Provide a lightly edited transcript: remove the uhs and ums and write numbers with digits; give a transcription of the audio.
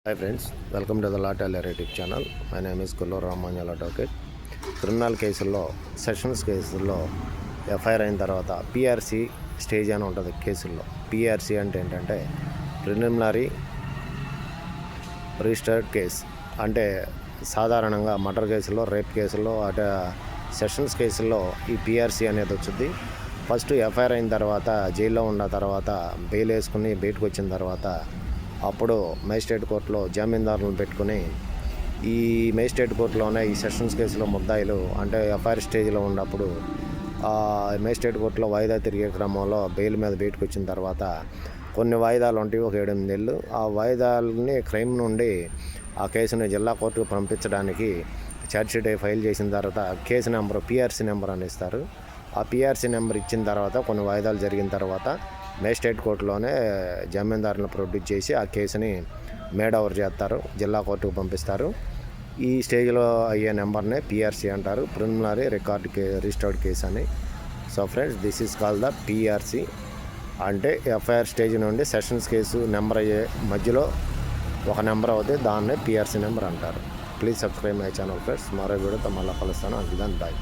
Hi friends, welcome to the Law Teller YouTube channel. My name is Kullur Ramanjal Advocate. Criminal కేసుల్లో sessions కేసుల్లో FIR అయిన తర్వాత PRC stage అని ఉంటుంది కేసుల్లో. పిఆర్సి అంటే ఏంటంటే ప్రిలిమినరీ రిజిస్టర్డ్ కేస్. అంటే సాధారణంగా మర్డర్ కేసుల్లో, రేప్ కేసుల్లో, అటు సెషన్స్ కేసుల్లో ఈ పిఆర్సి అనేది వచ్చింది. ఫస్ట్ ఎఫ్ఐఆర్ అయిన తర్వాత జైల్లో ఉన్న తర్వాత బెయిల్ వేసుకుని బయటకు వచ్చిన తర్వాత అప్పుడు మేజిస్ట్రేట్ కోర్టులో జామీందారులను పెట్టుకుని ఈ మేజిస్ట్రేట్ కోర్టులోనే ఈ సెషన్స్ కేసులో ముద్దాయిలు అంటే ఎఫ్ఐఆర్ స్టేజ్లో ఉన్నప్పుడు మేజిస్ట్రేట్ కోర్టులో వాయిదా తిరిగే క్రమంలో బెయిల్ మీద బయటకు వచ్చిన తర్వాత కొన్ని వాయిదాలు ఉంటాయి, ఒక 7-8 నెలలు. ఆ వాయిదాలని క్రైమ్ నుండి ఆ కేసుని జిల్లా కోర్టుకు పంపించడానికి ఛార్జ్షీట్ ఫైల్ చేసిన తర్వాత కేసు నెంబర్ పిఆర్సి నెంబర్ అని ఇస్తారు. ఆ పిఆర్సి నెంబర్ ఇచ్చిన తర్వాత కొన్ని వాయిదాలు జరిగిన తర్వాత మేజిస్ట్రేట్ కోర్టులోనే జామీందారులను ప్రొడ్యూస్ చేసి ఆ కేసుని మేడ్ ఓవర్ చేస్తారు, జిల్లా కోర్టుకు పంపిస్తారు. ఈ స్టేజ్లో అయ్యే నెంబర్నే పిఆర్సి అంటారు, ప్రిలిమినరీ రిజిస్టర్డ్ కేసు అని. So friends, this is called the PRC. అంటే ఎఫ్ఐఆర్ స్టేజ్ నుండి సెషన్స్ కేసు నెంబర్ అయ్యే మధ్యలో ఒక నెంబర్ అవుతుంది, దాన్నే పిఆర్సి నెంబర్ అంటారు. Please subscribe my channel friends. మరో వీడియోతో మళ్ళీ కలుస్తాను. అది దాని బాయ్.